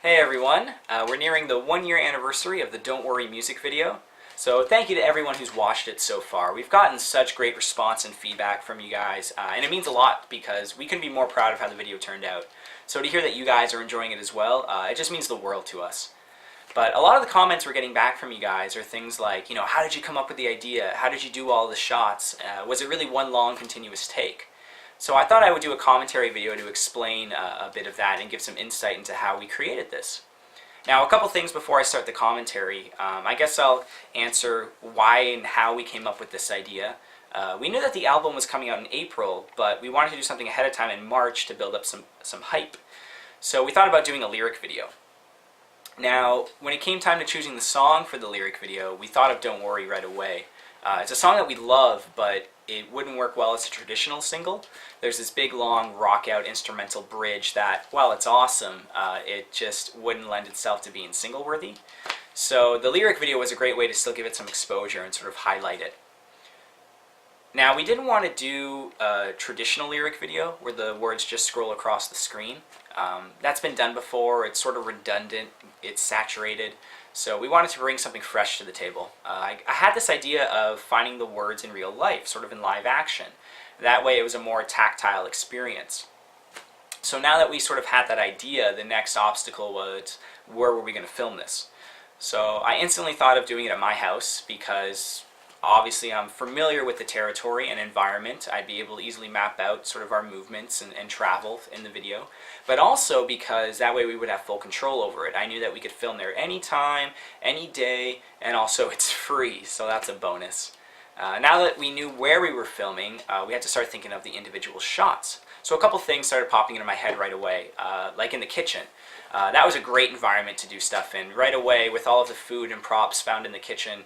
Hey everyone, we're nearing the 1 year anniversary of the Don't Worry music video. So thank you to everyone who's watched it so far. We've gotten such great response and feedback from you guys, and it means a lot because we couldn't be more proud of how the video turned out. So to hear that you guys are enjoying it as well, it just means the world to us. But a lot of the comments we're getting back from you guys are things like, how did you come up with the idea? How did you do all the shots? Was it really one long continuous take? So I thought I would do a commentary video to explain a bit of that and give some insight into how we created this. Now, a couple things before I start the commentary. I guess I'll answer why and how we came up with this idea. We knew that the album was coming out in April, but we wanted to do something ahead of time in March to build up some hype. So we thought about doing a lyric video. Now, when it came time to choosing the song for the lyric video, we thought of Don't Worry right away. It's a song that we love, but it wouldn't work well as a traditional single. There's this big, long, rock-out instrumental bridge that, while it's awesome, it just wouldn't lend itself to being single-worthy. So the lyric video was a great way to still give it some exposure and sort of highlight it. Now, we didn't want to do a traditional lyric video where the words just scroll across the screen. That's been done before, it's sort of redundant, it's saturated. So we wanted to bring something fresh to the table. I had this idea of finding the words in real life, sort of in live action. That way it was a more tactile experience. So now that we sort of had that idea, the next obstacle was, where were we going to film this? So I instantly thought of doing it at my house because obviously I'm familiar with the territory and environment. I'd be able to easily map out sort of our movements and travel in the video. But also because that way we would have full control over it. I knew that we could film there anytime, any day, and also it's free, so that's a bonus. Now that we knew where we were filming, we had to start thinking of the individual shots. So a couple things started popping into my head right away, like in the kitchen. That was a great environment to do stuff in. Right away, with all of the food and props found in the kitchen,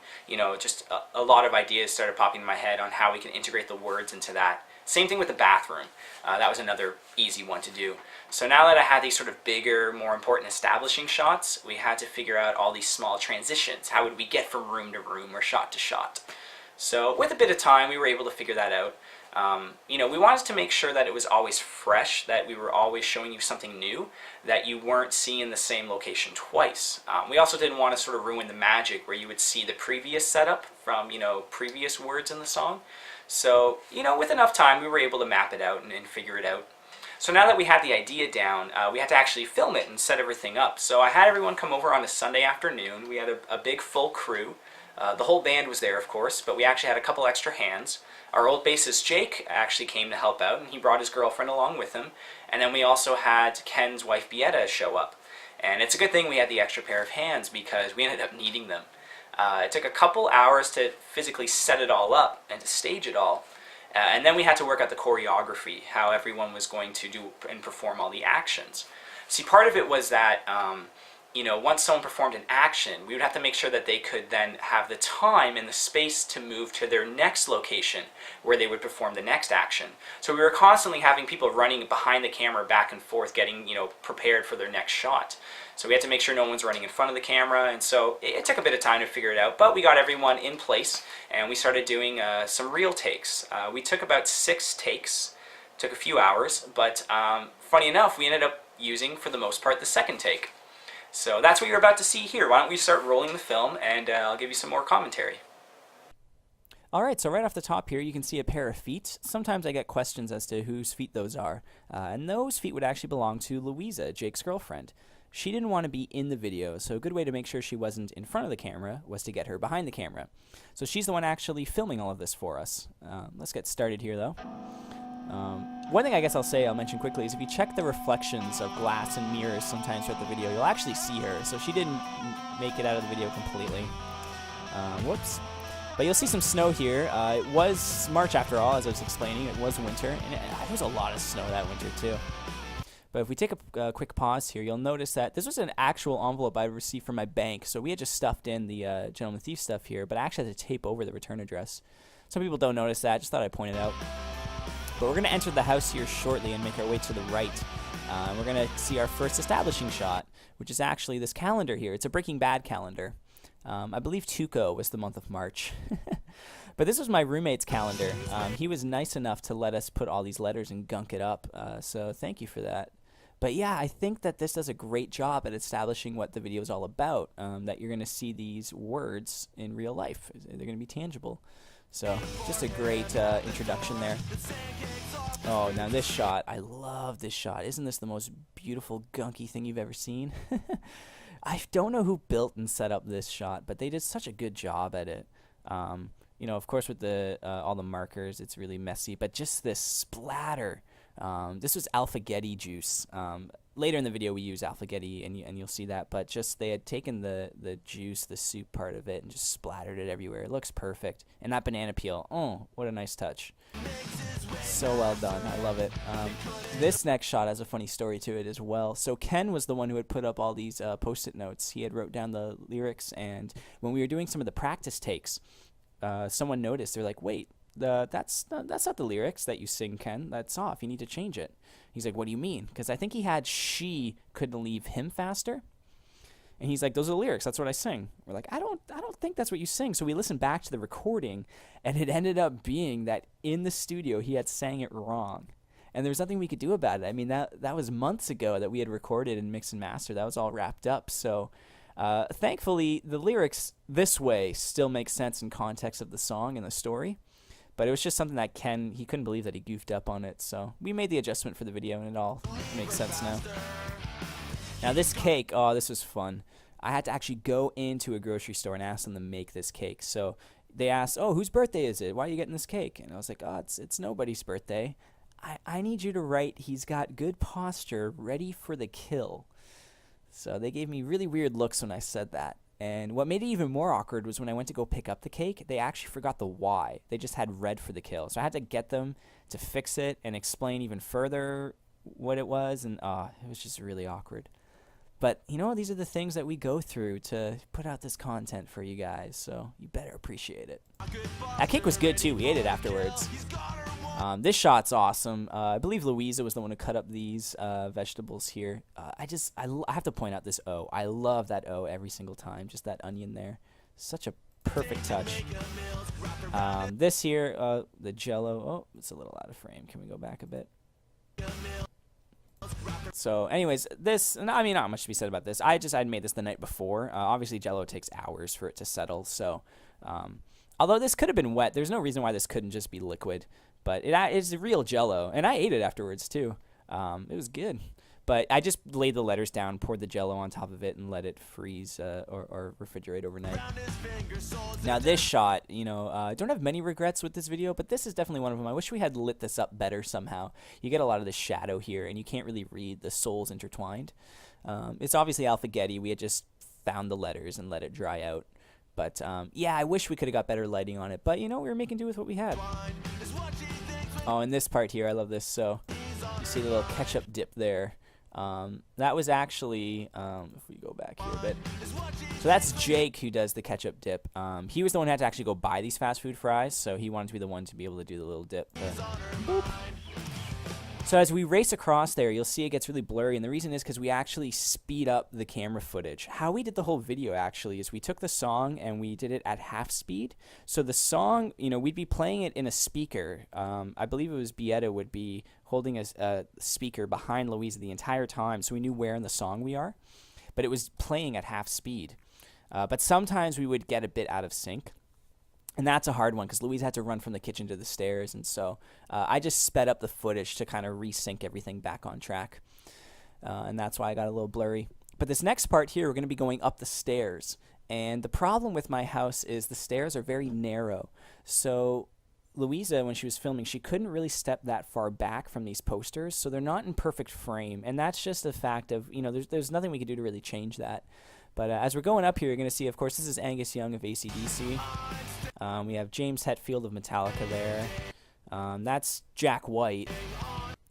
just a lot of ideas started popping in my head on how we can integrate the words into that. Same thing with the bathroom. That was another easy one to do. So now that I had these sort of bigger, more important establishing shots, we had to figure out all these small transitions. How would we get from room to room or shot to shot? So with a bit of time, we were able to figure that out. We wanted to make sure that it was always fresh, that we were always showing you something new, that you weren't seeing the same location twice. We also didn't want to sort of ruin the magic where you would see the previous setup from, previous words in the song. So, with enough time, we were able to map it out and figure it out. So now that we had the idea down, we had to actually film it and set everything up. So I had everyone come over on a Sunday afternoon. We had a big full crew. The whole band was there, of course, but we actually had a couple extra hands. Our old bassist Jake actually came to help out, and he brought his girlfriend along with him. And then we also had Ken's wife Beata show up. And it's a good thing we had the extra pair of hands because we ended up needing them. It took a couple hours to physically set it all up and to stage it all. And then we had to work out the choreography, how everyone was going to do and perform all the actions. See, part of it was that once someone performed an action, we would have to make sure that they could then have the time and the space to move to their next location where they would perform the next action. So we were constantly having people running behind the camera back and forth, getting prepared for their next shot. So we had to make sure no one's running in front of the camera, and so it took a bit of time to figure it out, but we got everyone in place, and we started doing some real takes. We took about 6 takes, took a few hours, but funny enough, we ended up using, for the most part, the second take. So that's what you're about to see here. Why don't we start rolling the film, and I'll give you some more commentary. Alright, so right off the top here, you can see a pair of feet. Sometimes I get questions as to whose feet those are. And those feet would actually belong to Louisa, Jake's girlfriend. She didn't want to be in the video, so a good way to make sure she wasn't in front of the camera was to get her behind the camera. So she's the one actually filming all of this for us. Let's get started here, though. One thing I guess I'll mention quickly is if you check the reflections of glass and mirrors sometimes throughout the video, you'll actually see her. So she didn't make it out of the video completely. Whoops. But you'll see some snow here. It was March after all, as I was explaining. It was winter, and there was a lot of snow that winter too. But if we take a quick pause here, you'll notice that this was an actual envelope I received from my bank. So we had just stuffed in the Gentleman Thief stuff here, but I actually had to tape over the return address. Some people don't notice that. Just thought I'd point it out. But we're going to enter the house here shortly and make our way to the right. We're going to see our first establishing shot, which is actually this calendar here. It's a Breaking Bad calendar. I believe Tuco was the month of March. But this was my roommate's calendar. He was nice enough to let us put all these letters and gunk it up. So thank you for that. But yeah, I think that this does a great job at establishing what the video is all about. That you're going to see these words in real life. They're going to be tangible. So just a great introduction there. Oh, now this shot. I love this shot. Isn't this the most beautiful gunky thing you've ever seen? I don't know who built and set up this shot, but they did such a good job at it. You know, of course, with the all the markers, it's really messy, but just this splatter. This was Alphagetti juice. Later in the video, we use Alphagetti, and you'll see that. But just they had taken the juice, the soup part of it, and just splattered it everywhere. It looks perfect. And that banana peel, oh, what a nice touch. So well done. I love it. This next shot has a funny story to it as well. So Ken was the one who had put up all these Post-it notes. He had wrote down the lyrics, and when we were doing some of the practice takes, someone noticed. They're like, wait, that's not the lyrics that you sing, Ken. That's off. You need to change it. He's like, what do you mean? Because I think he had she couldn't leave him faster. And he's like, those are the lyrics. That's what I sing. We're like, I don't think that's what you sing. So we listened back to the recording, and it ended up being that in the studio he had sang it wrong. And there was nothing we could do about it. I mean, that was months ago that we had recorded and mixed and mastered. That was all wrapped up. So thankfully, the lyrics this way still make sense in context of the song and the story. But it was just something that he couldn't believe that he goofed up on it. So we made the adjustment for the video, and it all makes sense now. Now this cake, oh, this was fun. I had to actually go into a grocery store and ask them to make this cake. So they asked, oh, whose birthday is it? Why are you getting this cake? And I was like, oh, it's nobody's birthday. I need you to write, he's got good posture, ready for the kill. So they gave me really weird looks when I said that. And what made it even more awkward was when I went to go pick up the cake, they actually forgot the Y. They just had red for the kill. So I had to get them to fix it and explain even further what it was. And it was just really awkward. But, you know, these are the things that we go through to put out this content for you guys, so you better appreciate it. That cake was good, too. We ate it afterwards. This shot's awesome. I believe Louisa was the one who cut up these vegetables here. I have to point out this O. I love that O every single time, just that onion there. Such a perfect touch. This here, the Jell-O. Oh, it's a little out of frame. Can we go back a bit? So anyways, I mean, not much to be said about this. I'd made this the night before. Obviously, Jell-O takes hours for it to settle. So although this could have been wet, there's no reason why this couldn't just be liquid. But it is real Jell-O. And I ate it afterwards, too. It was good. But I just laid the letters down, poured the Jell-O on top of it, and let it freeze or refrigerate overnight. Now this shot, you know, I don't have many regrets with this video, but this is definitely one of them. I wish we had lit this up better somehow. You get a lot of the shadow here, and you can't really read the souls intertwined. It's obviously Alphagetti. We had just found the letters and let it dry out. But yeah, I wish we could have got better lighting on it. But, you know, we were making do with what we had. Oh, and this part here, I love this. So you see the little ketchup dip there. That was actually, if we go back here a bit, so that's Jake who does the ketchup dip. He was the one who had to actually go buy these fast food fries, so he wanted to be the one to be able to do the little dip. So as we race across there, you'll see it gets really blurry, and the reason is because we actually speed up the camera footage. How we did the whole video, actually, is we took the song and we did it at half speed. So the song, you know, we'd be playing it in a speaker. I believe it was Bietta would be holding a speaker behind Louisa the entire time, so we knew where in the song we are. But it was playing at half speed. But sometimes we would get a bit out of sync. And that's a hard one because Louise had to run from the kitchen to the stairs. And so I just sped up the footage to kind of resync everything back on track. And that's why I got a little blurry. But this next part here, we're going to be going up the stairs. And the problem with my house is the stairs are very narrow. So Louisa, when she was filming, she couldn't really step that far back from these posters. So they're not in perfect frame. And that's just a fact of, you know, there's nothing we could do to really change that. But as we're going up here, you're going to see, of course, this is Angus Young of AC/DC. We have James Hetfield of Metallica there. That's Jack White.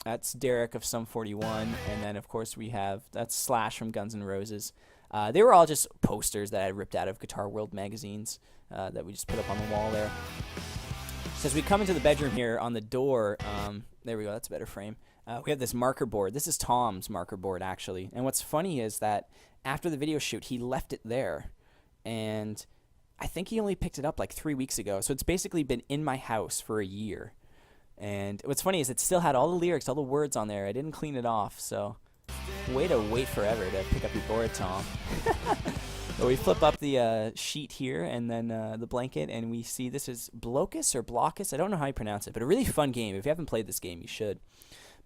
That's Derek of Sum 41. And then, of course, we have, that's Slash from Guns N' Roses. They were all just posters that I ripped out of Guitar World magazines that we just put up on the wall there. So as we come into the bedroom here, on the door, there we go, that's a better frame. We have this marker board. This is Tom's marker board, actually. And what's funny is that after the video shoot, he left it there. And I think he only picked it up like 3 weeks ago. So it's basically been in my house for a year. And what's funny is it still had all the lyrics, all the words on there. I didn't clean it off. So Way to wait forever to pick up your board, Tom. But we flip up the sheet here and then the blanket, and we see this is Blocus or Blockus. I don't know how you pronounce it, but a really fun game. If you haven't played this game, you should.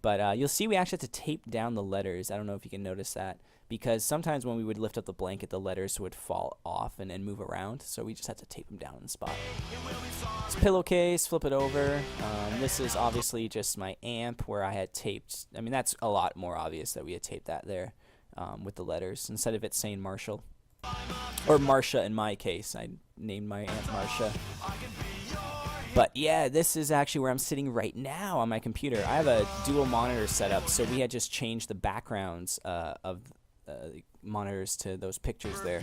But you'll see we actually have to tape down the letters. I don't know if you can notice that, because sometimes when we would lift up the blanket, the letters would fall off and move around. So we just had to tape them down in the spot. This pillowcase, flip it over. This is obviously just my amp where I had taped. I mean, that's a lot more obvious that we had taped that there with the letters instead of it saying Marshall. Or Marsha in my case. I named my amp Marsha. But yeah, this is actually where I'm sitting right now on my computer. I have a dual monitor setup, so we had just changed the backgrounds of monitors to those pictures there.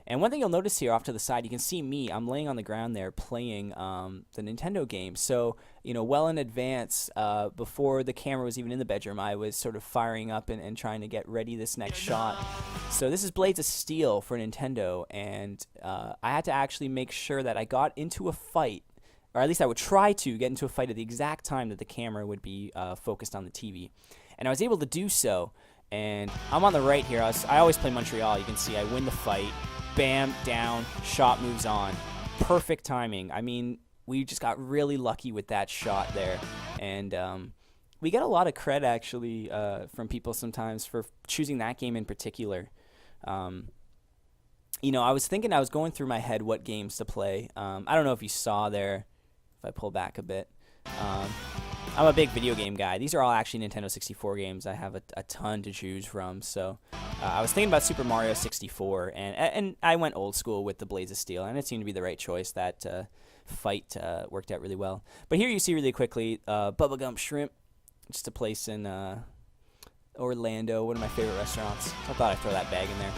And one thing you'll notice here off to the side, you can see me. I'm laying on the ground there playing the Nintendo game. So, you know, well in advance, before the camera was even in the bedroom, I was sort of firing up and trying to get ready this next shot. So this is Blades of Steel for Nintendo, and I had to actually make sure that I got into a fight, or at least I would try to get into a fight at the exact time that the camera would be focused on the TV. And I was able to do so. And I'm on the right here. I always play Montreal. You can see I win the fight. Bam, down, shot moves on. Perfect timing. I mean, we just got really lucky with that shot there. And we get a lot of credit, actually, from people sometimes for choosing that game in particular. You know, I was going through my head what games to play. I don't know if you saw there, if I pull back a bit. I'm a big video game guy. These are all actually Nintendo 64 games. I have a ton to choose from. So I was thinking about Super Mario 64, and I went old school with the Blades of Steel, and it seemed to be the right choice. That fight worked out really well. But here you see really quickly Bubba Gump Shrimp, just a place in Orlando, one of my favorite restaurants. I thought I'd throw that bag in there.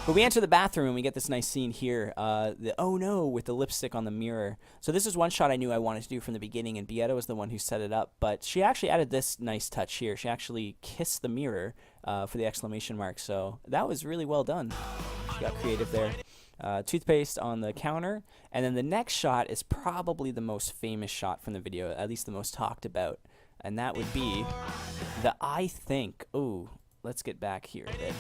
But we enter the bathroom and we get this nice scene here. The oh no with the lipstick on the mirror. So this is one shot I knew I wanted to do from the beginning, and Beata was the one who set it up. But she actually added this nice touch here. She actually kissed the mirror for the exclamation mark. So that was really well done. She got creative there. Toothpaste on the counter. And then the next shot is probably the most famous shot from the video, at least the most talked about. And that would be the I think. Ooh, let's get back here a bit.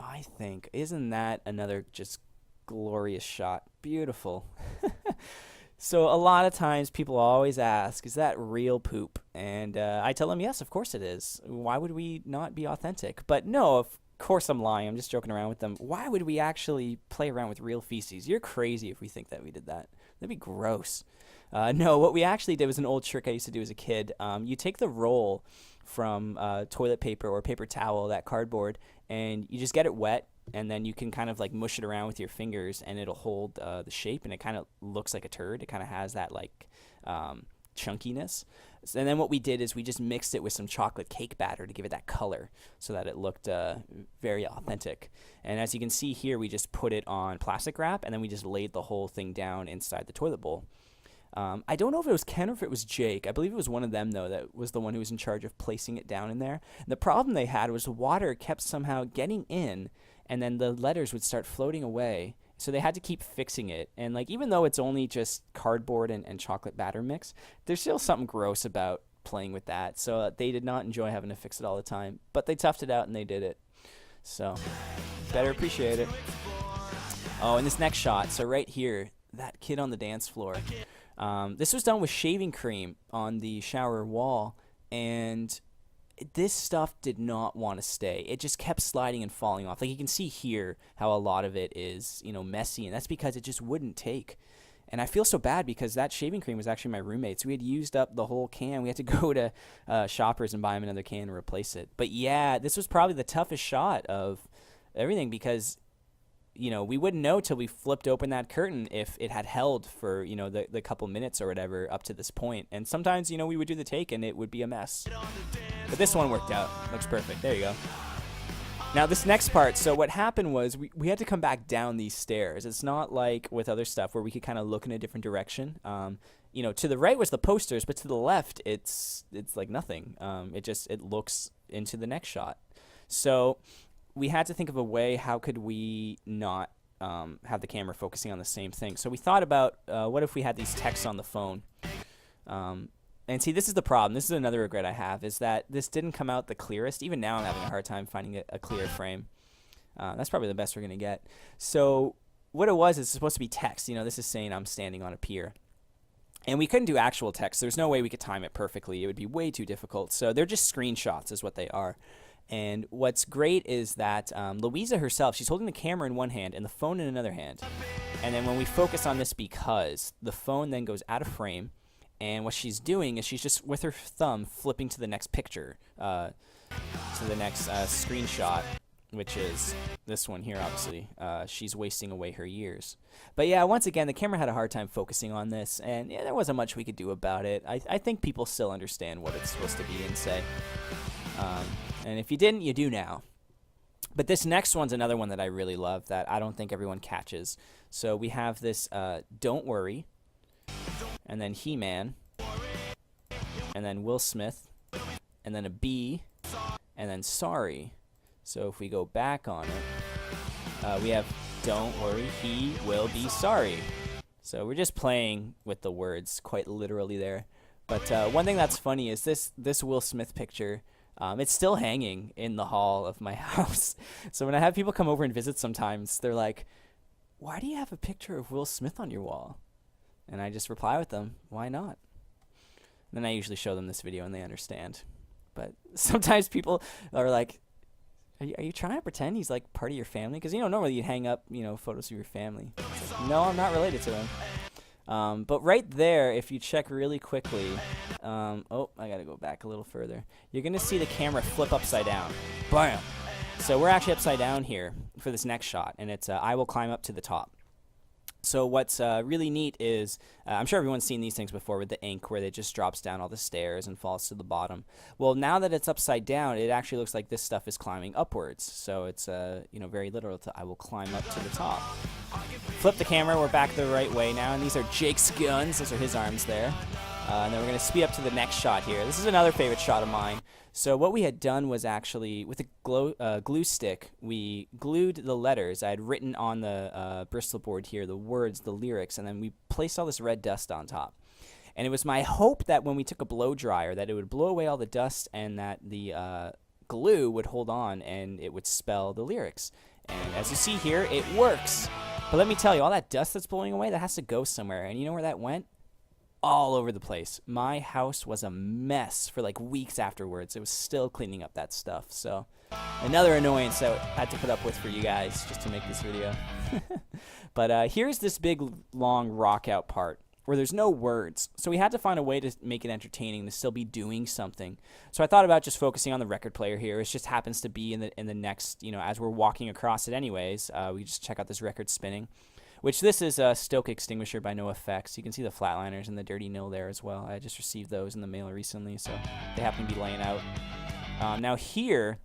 I think. Isn't that another just glorious shot? Beautiful. So a lot of times people always ask, is that real poop? And I tell them, yes, of course it is. Why would we not be authentic? But no, of course I'm lying. I'm just joking around with them. Why would we actually play around with real feces? You're crazy if we think that we did that. That'd be gross. No, what we actually did was an old trick I used to do as a kid. You take the roll from toilet paper or paper towel, that cardboard, and you just get it wet, and then you can kind of like mush it around with your fingers, and it'll hold the shape, and it kind of looks like a turd. It kind of has that like chunkiness. And then what we did is we just mixed it with some chocolate cake batter to give it that color so that it looked very authentic. And as you can see here, we just put it on plastic wrap, and then we just laid the whole thing down inside the toilet bowl. I don't know if it was Ken or if it was Jake. I believe it was one of them, though, that was the one who was in charge of placing it down in there. And the problem they had was the water kept somehow getting in, and then the letters would start floating away. So they had to keep fixing it. And like, even though it's only just cardboard and chocolate batter mix, there's still something gross about playing with that. So they did not enjoy having to fix it all the time. But they toughed it out and they did it. So better appreciate it. Oh, and this next shot. So right here, that kid on the dance floor. This was done with shaving cream on the shower wall, and this stuff did not want to stay. It just kept sliding and falling off. Like you can see here how a lot of it is, you know, messy, and that's because it just wouldn't take. And I feel so bad because that shaving cream was actually my roommate's. We had used up the whole can. We had to go to Shoppers and buy him another can and replace it. But yeah, this was probably the toughest shot of everything because, you know, we wouldn't know till we flipped open that curtain if it had held for, you know, the couple minutes or whatever up to this point. And sometimes, you know, we would do the take and it would be a mess. But this one worked out. Looks perfect. There you go. Now this next part, so what happened was we had to come back down these stairs. It's not like with other stuff where we could kind of look in a different direction. You know, to the right was the posters, but to the left, it's like nothing. It looks into the next shot. So we had to think of a way, how could we not have the camera focusing on the same thing? So we thought about what if we had these texts on the phone. And see, this is the problem. This is another regret I have, is that this didn't come out the clearest. Even now I'm having a hard time finding a clear frame. That's probably the best we're going to get. So what it was is supposed to be text. You know, this is saying I'm standing on a pier. And we couldn't do actual text. There's no way we could time it perfectly. It would be way too difficult. So they're just screenshots is what they are. And what's great is that Louisa herself, she's holding the camera in one hand and the phone in another hand. And then when we focus on this because, the phone then goes out of frame. And what she's doing is she's just, with her thumb, flipping to the next picture, to the next screenshot, which is this one here, obviously. She's wasting away her years. But yeah, once again, the camera had a hard time focusing on this, and yeah, there wasn't much we could do about it. I think people still understand what it's supposed to be and say. And if you didn't, you do now. But this next one's another one that I really love that I don't think everyone catches. So we have this Don't Worry, and then He-Man, and then Will Smith, and then a B, and then Sorry. So if we go back on it, we have Don't Worry, He Will Be Sorry. So we're just playing with the words quite literally there. But one thing that's funny is this Will Smith picture. It's still hanging in the hall of my house. So when I have people come over and visit sometimes, they're like, why do you have a picture of Will Smith on your wall? And I just reply with them, why not? And then I usually show them this video and they understand. But sometimes people are like, are you trying to pretend he's like part of your family? Because, you know, normally you'd hang up, you know, photos of your family. It's like, no, I'm not related to him. But right there, if you check really quickly, oh, I gotta go back a little further. You're gonna see the camera flip upside down. Bam! So we're actually upside down here for this next shot, and it's I will climb up to the top. So what's really neat is, I'm sure everyone's seen these things before with the ink where it just drops down all the stairs and falls to the bottom. Well, now that it's upside down, it actually looks like this stuff is climbing upwards. So it's, you know, very literal to I will climb up to the top. Flip the camera, we're back the right way now, and these are Jake's guns. Those are his arms there. And then we're going to speed up to the next shot here. This is another favorite shot of mine. So what we had done was actually, with a glue stick, we glued the letters. I had written on the Bristol board here the words, the lyrics, and then we placed all this red dust on top. And it was my hope that when we took a blow dryer that it would blow away all the dust and that the glue would hold on and it would spell the lyrics. And as you see here, it works. But let me tell you, all that dust that's blowing away, that has to go somewhere. And you know where that went? All over the place. My house was a mess for like weeks afterwards. It was still cleaning up that stuff. So another annoyance that I had to put up with for you guys just to make this video. But here's this big long rock out part where there's no words. So we had to find a way to make it entertaining, to still be doing something. So I thought about just focusing on the record player here. It just happens to be in the next, you know, as we're walking across it anyways, we just check out this record spinning. Which this is a Stoke Extinguisher by NoFX. You can see the Flatliners and the Dirty Nil there as well. I just received those in the mail recently, so they happen to be laying out. Now here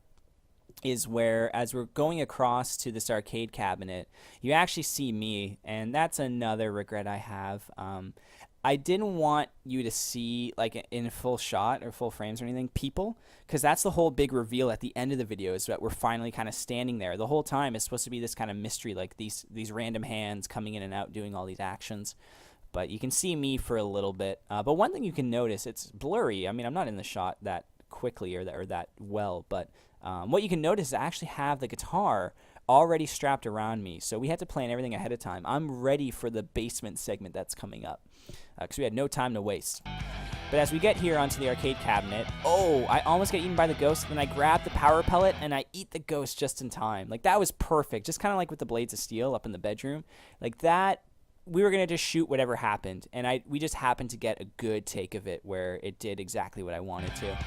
is where, as we're going across to this arcade cabinet, you actually see me, and that's another regret I have. I didn't want you to see, like, in full shot or full frames or anything, people, because that's the whole big reveal at the end of the video, is that we're finally kind of standing there. The whole time it's supposed to be this kind of mystery, like these random hands coming in and out doing all these actions. But you can see me for a little bit. But one thing you can notice, it's blurry. I mean, I'm not in the shot that quickly or that well, but what you can notice is I actually have the guitar already strapped around me. So we had to plan everything ahead of time. I'm ready for the basement segment that's coming up because we had no time to waste. But as we get here onto the arcade cabinet, oh, I almost get eaten by the ghost. Then I grab the power pellet and I eat the ghost just in time. Like, that was perfect. Just kind of like with the Blades of Steel up in the bedroom. Like that, we were going to just shoot whatever happened. And we just happened to get a good take of it where it did exactly what I wanted to.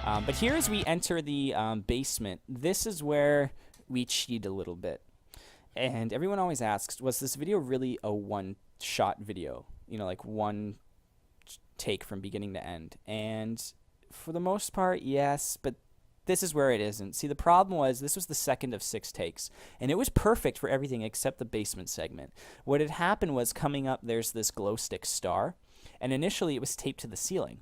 But here as we enter the basement, this is where we cheat a little bit. And everyone always asks, was this video really a one-shot video? You know, like one take from beginning to end. And for the most part, yes, but this is where it isn't. See, the problem was this was the second of 6 takes, and it was perfect for everything except the basement segment. What had happened was, coming up, there's this glow stick star, and initially it was taped to the ceiling.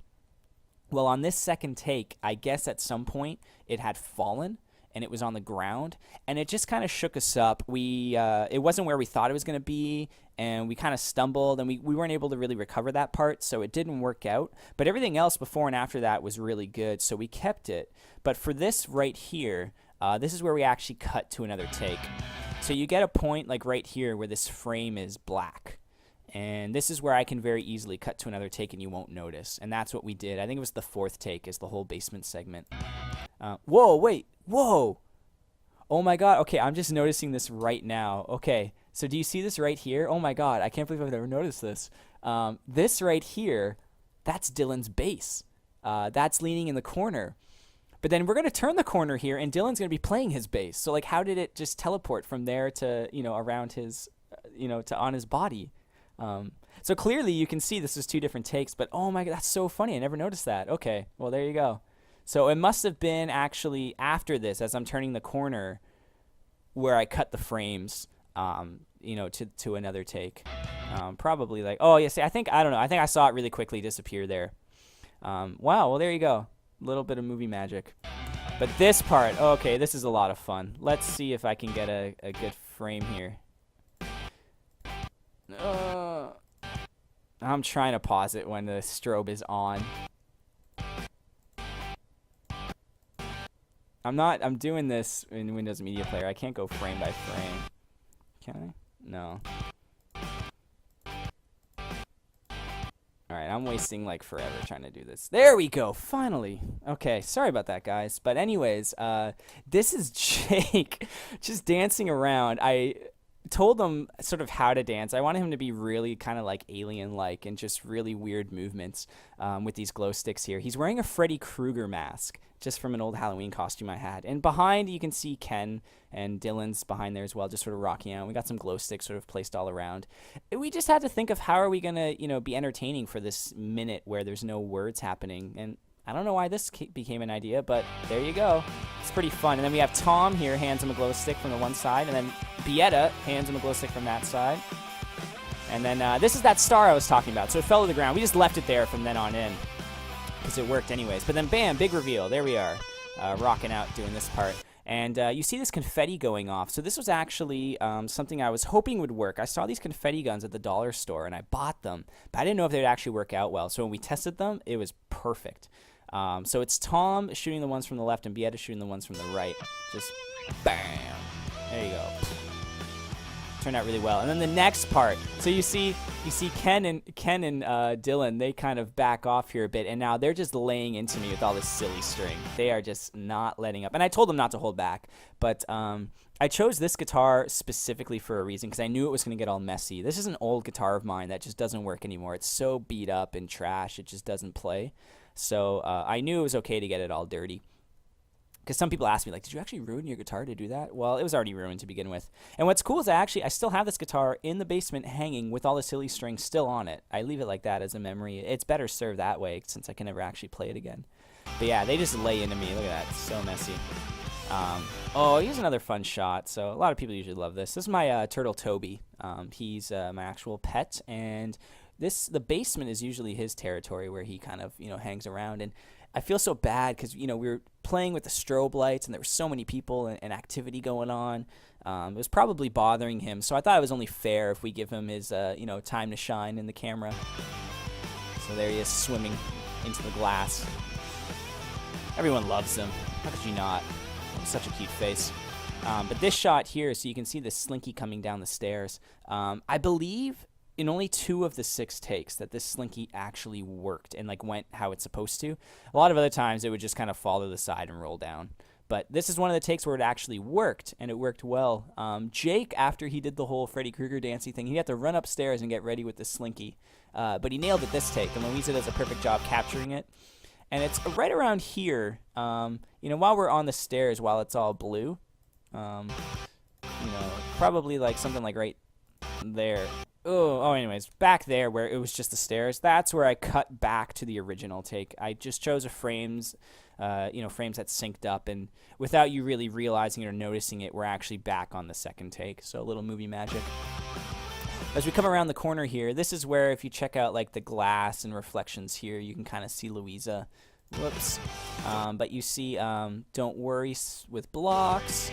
Well, on this second take, I guess at some point it had fallen, and it was on the ground, and it just kind of shook us up. It wasn't where we thought it was going to be, and we kind of stumbled, and we weren't able to really recover that part, so it didn't work out. But everything else before and after that was really good, so we kept it. But for this right here, this is where we actually cut to another take. So you get a point like right here where this frame is black. And this is where I can very easily cut to another take and you won't notice. And that's what we did. I think it was the 4th take is the whole basement segment. Whoa, wait, whoa. Oh my God. Okay, I'm just noticing this right now. Okay, so do you see this right here? Oh my God, I can't believe I've never noticed this. This right here, that's Dylan's bass. That's leaning in the corner. But then we're going to turn the corner here and Dylan's going to be playing his bass. So like how did it just teleport from there to, around his, to on his body? So clearly you can see this is 2 different takes, but oh my God, that's so funny. I never noticed that. Okay, well, there you go. So it must have been actually after this, as I'm turning the corner, where I cut the frames, to another take. Probably like, oh, yeah, see, I don't know. I think I saw it really quickly disappear there. Wow, well, there you go. A little bit of movie magic. But this part, okay, this is a lot of fun. Let's see if I can get a good frame here. I'm trying to pause it when the strobe is on. I'm doing this in Windows Media Player. I can't go frame by frame. Can I? No. Alright, I'm wasting like forever trying to do this. There we go, finally. Okay, sorry about that, guys. But anyways, this is Jake just dancing around. I told him sort of how to dance. I wanted him to be really kind of like alien-like and just really weird movements with these glow sticks here. He's wearing a Freddy Krueger mask, just from an old Halloween costume I had. And behind, you can see Ken and Dylan's behind there as well, just sort of rocking out. We got some glow sticks sort of placed all around. We just had to think of how are we going to, be entertaining for this minute where there's no words happening. And I don't know why this became an idea, but there you go. It's pretty fun. And then we have Tom here, hands him a glow stick from the one side, and then Bieta hands him a glow stick from that side. And then this is that star I was talking about. So it fell to the ground. We just left it there from then on in because it worked anyways. But then bam, big reveal. There we are, rocking out doing this part. And you see this confetti going off. So this was actually something I was hoping would work. I saw these confetti guns at the dollar store, and I bought them. But I didn't know if they would actually work out well. So when we tested them, it was perfect. So it's Tom shooting the ones from the left and Bieta shooting the ones from the right. Just bam. There you go. Turned out really well. And then the next part. So you see Ken and Dylan, they kind of back off here a bit, and now they're just laying into me with all this silly string. They are just not letting up. And I told them not to hold back, but I chose this guitar specifically for a reason because I knew it was going to get all messy. This is an old guitar of mine that just doesn't work anymore. It's so beat up and trash, it just doesn't play. So I knew it was okay to get it all dirty. Because some people ask me, like, did you actually ruin your guitar to do that? Well, it was already ruined to begin with. And what's cool is I still have this guitar in the basement hanging with all the silly strings still on it. I leave it like that as a memory. It's better served that way since I can never actually play it again. But yeah, they just lay into me. Look at that. It's so messy. Oh, here's another fun shot. So a lot of people usually love this. This is my turtle Toby. He's my actual pet. And the basement is usually his territory where he kind of, hangs around. And I feel so bad because, we were playing with the strobe lights and there were so many people and activity going on. It was probably bothering him. So I thought it was only fair if we give him his, time to shine in the camera. So there he is swimming into the glass. Everyone loves him. How could you not? Such a cute face. But this shot here, so you can see the slinky coming down the stairs. I believe in only 2 of the 6 takes that this slinky actually worked and went how it's supposed to. A lot of other times it would just kind of fall to the side and roll down. But this is one of the takes where it actually worked, and it worked well. Jake, after he did the whole Freddy Krueger dancey thing, he had to run upstairs and get ready with the slinky. But he nailed it this take, and Louisa does a perfect job capturing it. And it's right around here, while we're on the stairs, while it's all blue. Probably something right there. Anyways, back there where it was just the stairs, that's where I cut back to the original take. I just chose frames that synced up, and without you really realizing it or noticing it, we're actually back on the second take. So a little movie magic. As we come around the corner here, this is where if you check out the glass and reflections here, you can kind of see Louisa Whoops. But you see Don't Worry with blocks,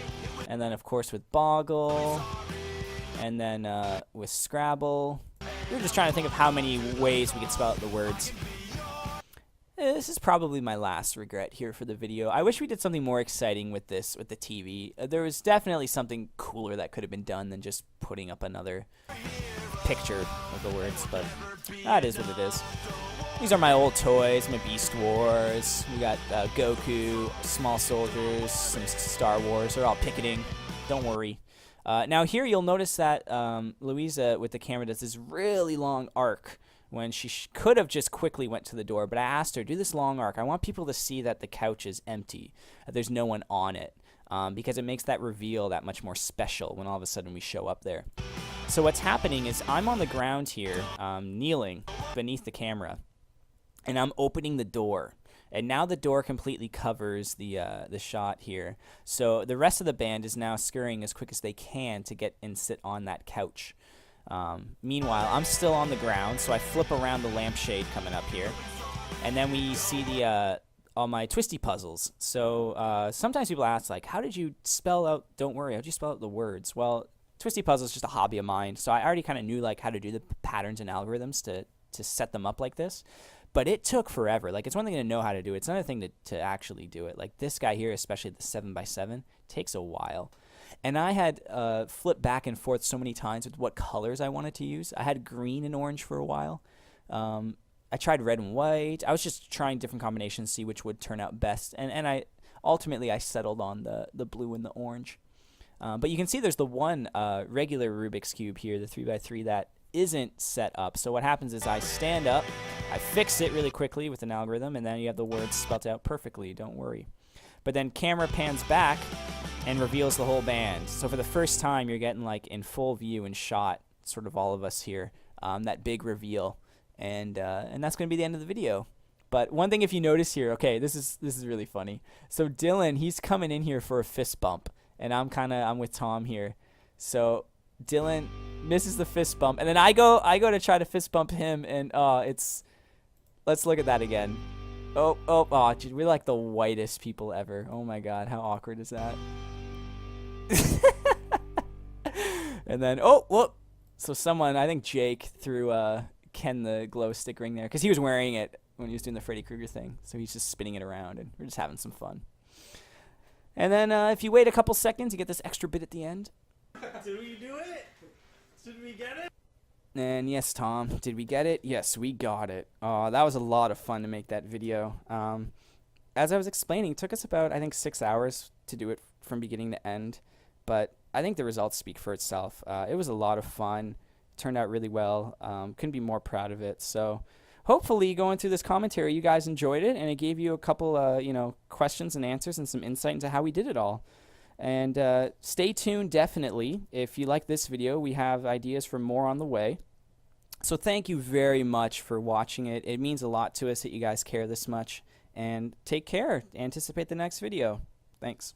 and then of course with Boggle, and then with Scrabble. We were just trying to think of how many ways we could spell out the words. This is probably my last regret here for the video. I wish we did something more exciting with this, with the TV. There was definitely something cooler that could have been done than just putting up another picture of the words, but that is what it is. These are my old toys, my Beast Wars. We got Goku, Small Soldiers, some Star Wars. They're all picketing. Don't worry. Now here you'll notice that Louisa with the camera does this really long arc when she could have just quickly went to the door, but I asked her, do this long arc. I want people to see that the couch is empty, that there's no one on it, because it makes that reveal that much more special when all of a sudden we show up there. So what's happening is I'm on the ground here, kneeling beneath the camera, and I'm opening the door. And now the door completely covers the shot here. So the rest of the band is now scurrying as quick as they can to get and sit on that couch. Meanwhile, I'm still on the ground, so I flip around the lampshade coming up here. And then we see the all my twisty puzzles. So sometimes people ask, like, how did you spell out Don't Worry? How did you spell out the words? Well, twisty puzzles is just a hobby of mine, so I already kind of knew like how to do the patterns and algorithms to set them up like this. But it took forever. Like, it's one thing to know how to do it. It's another thing to actually do it. Like, this guy here, especially the 7x7, takes a while. And I had flipped back and forth so many times with what colors I wanted to use. I had green and orange for a while. I tried red and white. I was just trying different combinations, see which would turn out best. And I ultimately I settled on the blue and the orange. But you can see there's the one regular Rubik's Cube here, the 3x3, that isn't set up. So what happens is I stand up, I fix it really quickly with an algorithm, and then you have the words spelled out perfectly, don't worry. But then camera pans back and reveals the whole band. So for the first time, you're getting like in full view and shot, sort of all of us here, that big reveal. And that's going to be the end of the video. But one thing, if you notice here, okay, this is really funny. So Dylan, he's coming in here for a fist bump, and I'm with Tom here. So Dylan misses the fist bump, and then I go to try to fist bump him, and let's look at that again. Oh, dude, we're like the whitest people ever. Oh my god, how awkward is that? And then whoop. So someone, I think Jake, threw Ken the glow stick ring there because he was wearing it when he was doing the Freddy Krueger thing. So he's just spinning it around, and we're just having some fun. And then if you wait a couple seconds, you get this extra bit at the end. Did we do it? Did we get it? And yes, Tom, did we get it? Yes, we got it. Oh, that was a lot of fun to make that video. As I was explaining, it took us about, I think, 6 hours to do it from beginning to end. But I think the results speak for itself. It was a lot of fun. Turned out really well. Couldn't be more proud of it. So hopefully going through this commentary, you guys enjoyed it, and it gave you a couple questions and answers and some insight into how we did it all. And stay tuned, definitely. If you like this video, we have ideas for more on the way. So thank you very much for watching it. It means a lot to us that you guys care this much. And take care. Anticipate the next video. Thanks.